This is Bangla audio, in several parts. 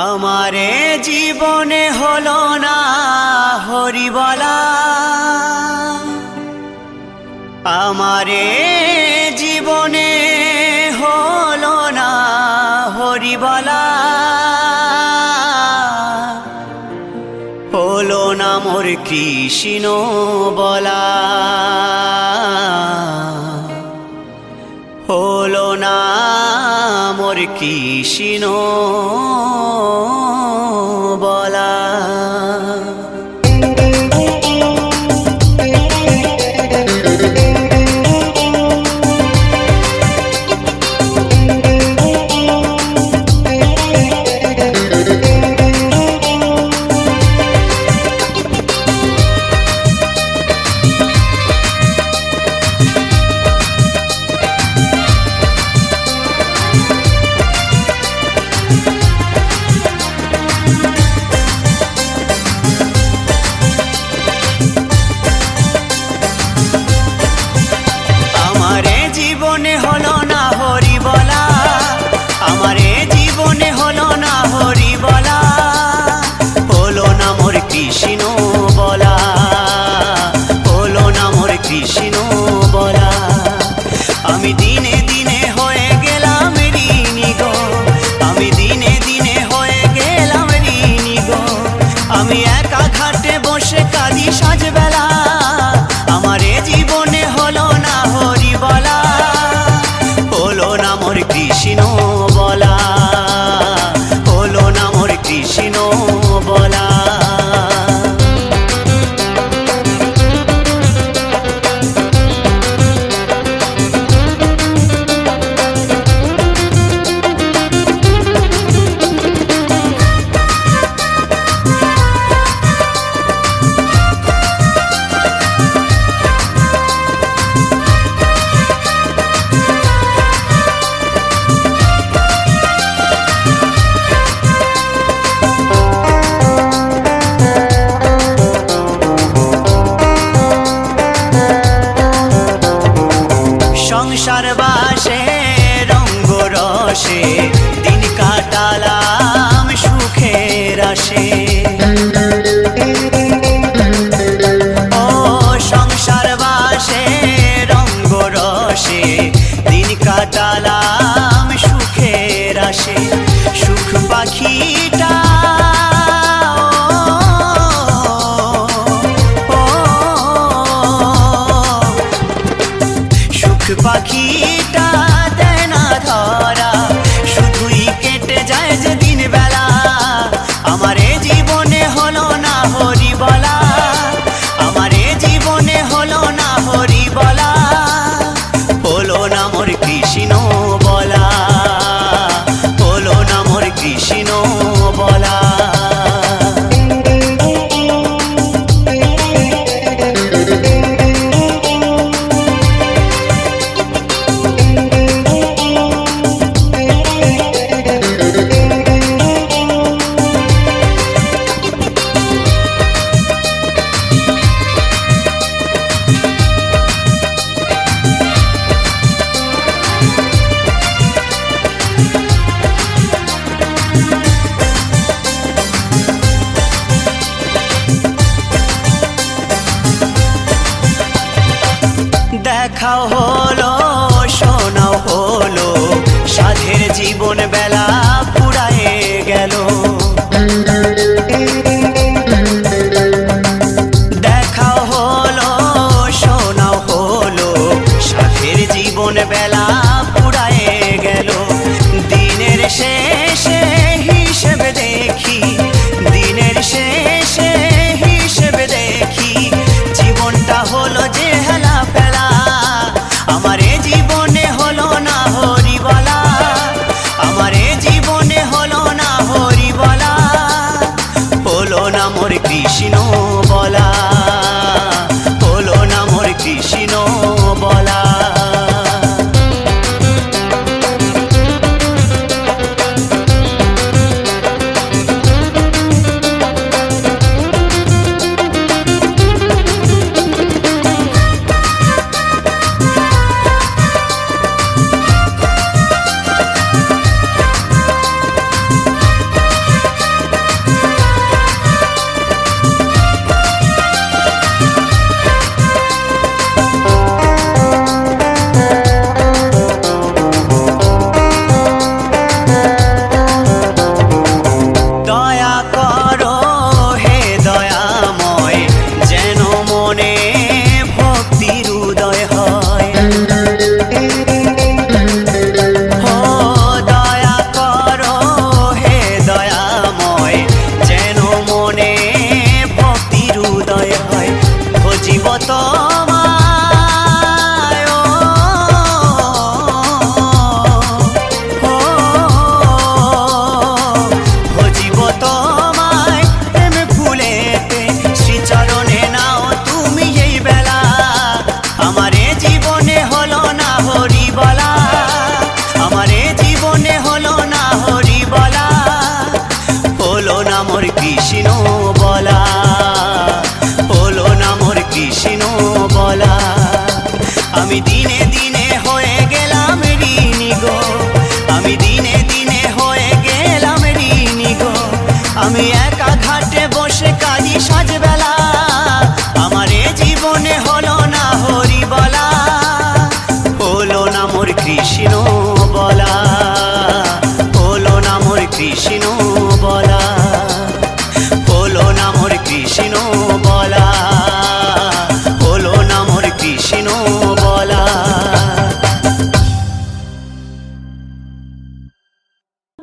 আমারে জীবনে হলো না হরিবলা, আমারে জীবনে হলো না হরিবলা, হলো না মোর কৃষ্ণ বলা, হলো না মোর কৃষ্ণ বলা। আমারে জীবনে হলো না হরি বলা, আমারে জীবনে হলো না হরি বলা, হলো না মোর কৃষ্ণ বলা, হলো না মোর কৃষ্ণ বলা। আমি দিনে দিনে হয়ে গেলাম ঋণী গো, আমি দিনে দিনে হয়ে গেলাম ঋণী গো, আমি একা ঘাটে বসে কাঁদি সাজবেলা, আমারে জীবনে হলো না হরি বলা, হলো না মোর কৃষ্ণ বলা, হলো না মোর কৃষ্ণ বলা। সংসার বাসে রঙ্গ রসে দিন কাটালাম সুখের আসে, ও সংসার বাসে রঙ্গ রসে দিন কাটালাম সুখের আসে। সুখ পাখিটা পাখিটা দেয় না ধরা, শুধুই কেটে যায় যে দিন বেলা, আমারে জীবনে হলো না হরি বলা, আমারে জীবনে হলো না হরি বলা, হলো না মোর কৃষ্ণ বলা, হলো না মোর কৃষ্ণ বলা। দেখাও হলো শোনাও হলো, সাধের জীবন বেলা ফুরায়ে গেল, দেখাও হলো শোনাও হলো, সাধের জীবন বেলা ফুরায়ে গেল। দিনের শেষে হিসেব দেখি, দিনের শেষে হিসেব দেখি, জীবনটা হলো যে হেলা ফেলা,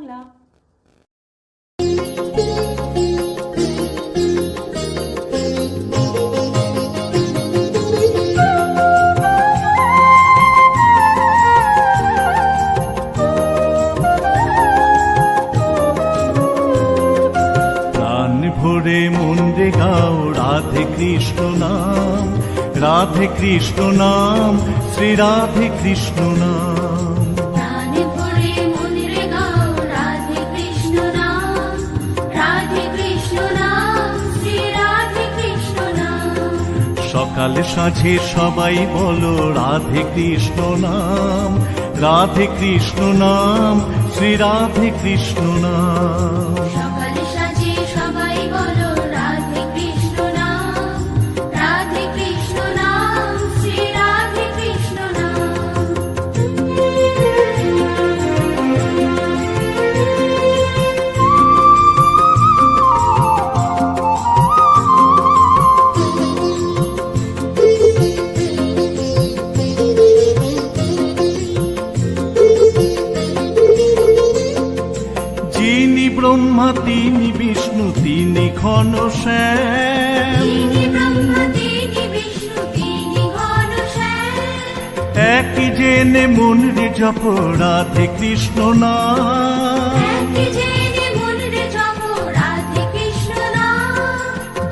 বাংলা। ভরে মন রে গাও রাধে কৃষ্ণ নাম, রাধে কৃষ্ণ নাম, শ্রী রাধে কৃষ্ণ নাম। প্রাণ ভরে মন রে গাও রাধে কৃষ্ণ নাম, রাধে কৃষ্ণ নাম, শ্রী রাধে কৃষ্ণ নাম। সকাল সাঁঝে সবাই বলো রাধে কৃষ্ণ নাম, রাধে কৃষ্ণ নাম, শ্রী রাধে কৃষ্ণ নাম। সকাল সাজে সবাই বলো রাধে কৃষ্ণ নাম, রাধে কৃষ্ণ নাম, শ্রী রাধে কৃষ্ণ নাম। যিনি ব্রহ্মা তিনি বিষ্ণু তিনি ঘনশ্যাম, তিনি ব্রহ্মা তিনি বিষ্ণু তিনি ঘনশ্যাম। একই জেনে মন রে জপ রাধে কৃষ্ণ নাম। একই জেনে মন রে জপ রাধে কৃষ্ণ নাম।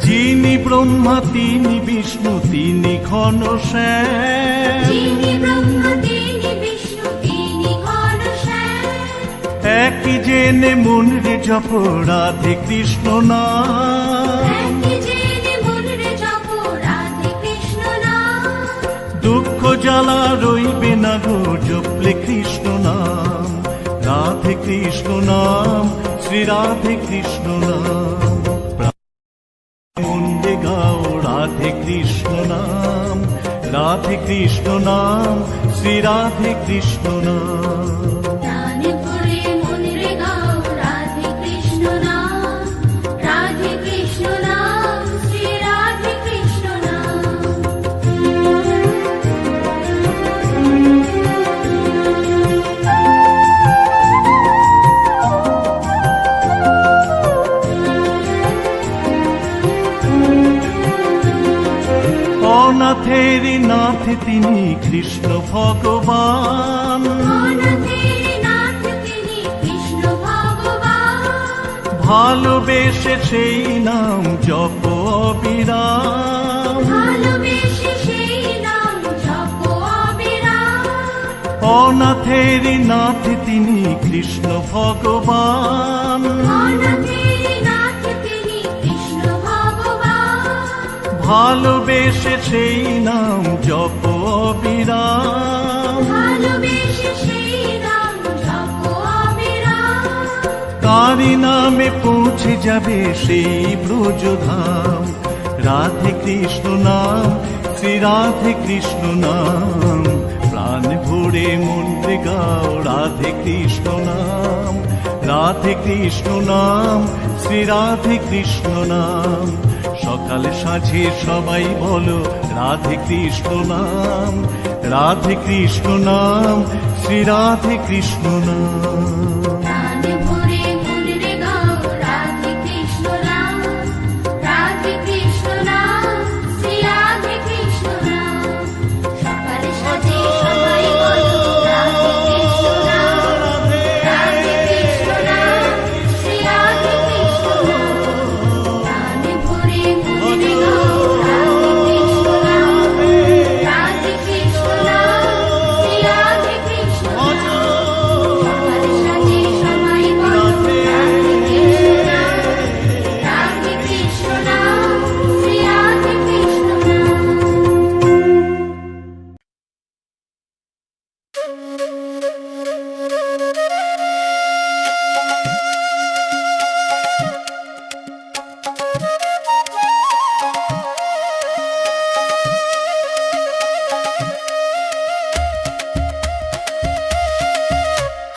যিনি ব্রহ্মা তিনি বিষ্ণু তিনি ঘনশ্যাম, যিনি ব্রহ্মা তিনি বিষ্ণু তিনি ঘনশ্যাম। একই জেনে মন রে জপ রাধে কৃষ্ণ নাম। একই জেনে মন রে জপ রাধে কৃষ্ণ নাম। দুঃখ জ্বালা রইবে না গো জপলে কৃষ্ণ নাম, রাধে কৃষ্ণ নাম, শ্রী রাধে কৃষ্ণ নাম। মন রে গাও রাধে কৃষ্ণ নাম, রাধে কৃষ্ণ নাম, শ্রী রাধে কৃষ্ণ নাম। প্রাণ ভরে মন রে গাও রাধে কৃষ্ণ নাম, রাধে কৃষ্ণ নাম, শ্রী রাধে কৃষ্ণ নাম। অনাথের নাথ তিনি কৃষ্ণ ভগবান, অনাথের নাথ তিনি কৃষ্ণ ভগবান। ভালোবেসে সেই নাম জপ অবিরাম। ভালোবেসে সেই নাম জপ অবিরাম। অনাথের নাথ তিনি কৃষ্ণ ভগবান, অনাথের নাথ তিনি কৃষ্ণ ভগবান। ভালোবেসে সেই নাম জপ অবিরাম। ভালোবেসে সেই নাম জপ অবিরাম। তারি নামে পৌঁছে যাবে সেই ব্রজধাম, রাধে কৃষ্ণ নাম, শ্রী রাধে কৃষ্ণ নাম। প্রাণ ভরে মন রে গাও রাধে কৃষ্ণ নাম, রাধে কৃষ্ণ নাম, শ্রী রাধে কৃষ্ণ নাম। সকাল সাঁঝে সবাই বলো রাধে কৃষ্ণ নাম, রাধে কৃষ্ণ নাম, শ্রী রাধে কৃষ্ণ নাম। প্রাণ ভরে মন রে গাও রাধে কৃষ্ণ নাম, রাধে কৃষ্ণ নাম, শ্রী রাধে কৃষ্ণ নাম। সকাল সাজে সবাই বলো রাধে কৃষ্ণ নাম, রাধে কৃষ্ণ নাম, শ্রী রাধে কৃষ্ণ নাম। প্রাণ ভরে মন রে গাও রাধে কৃষ্ণ নাম, রাধে কৃষ্ণ নাম, শ্রী রাধে কৃষ্ণ নাম। সকাল সাজে সবাই বলো রাধে কৃষ্ণ নাম, রাধে কৃষ্ণ নাম, শ্রী রাধে কৃষ্ণ নাম।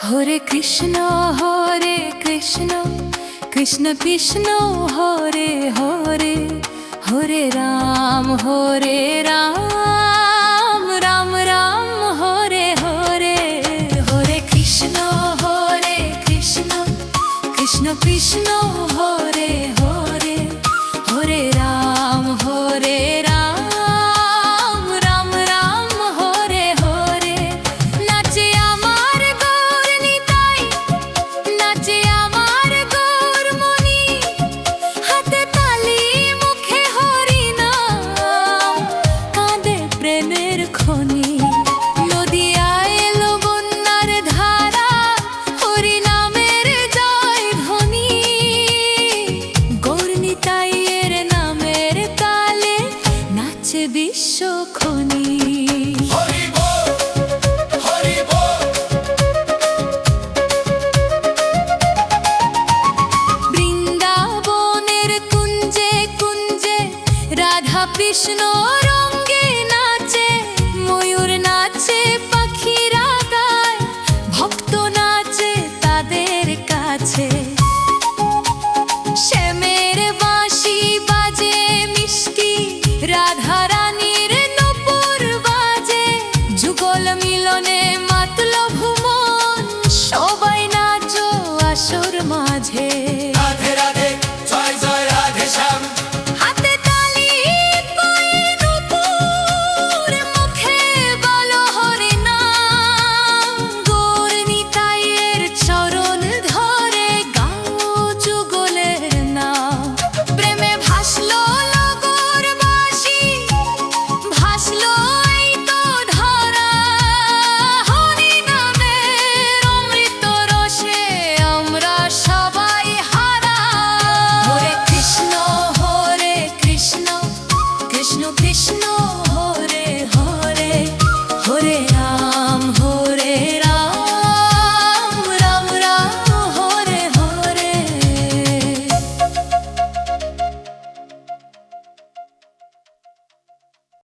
হরে কৃষ্ণ কৃষ্ণ কৃষ্ণ হরে হরে, হরে রাম রাম রাম হরে হরে। হরে কৃষ্ণ কৃষ্ণ কৃষ্ণ কৃষ্ণ হরে হরে হরে রাম রাম রাম হরে হরে নাচে আমার গৌর নিতাই নাচে আমার গৌর মনি হাতে তালি মুখে হরি নাম কাঁদে প্রেমের খনি নদিয়ায় এলো বন্যার ধারা হরি নামের জয় ধ্বনি গৌর নিতাইয়ের নামের তালে নাচে বিশ্বখনি বৃন্দাবনের কুঞ্জে কুঞ্জে রাধা কৃষ্ণ রঙ্গে নাচে ময়ূর নাচে পাখিরা গায় ভক্ত নাচে তাদের কাছে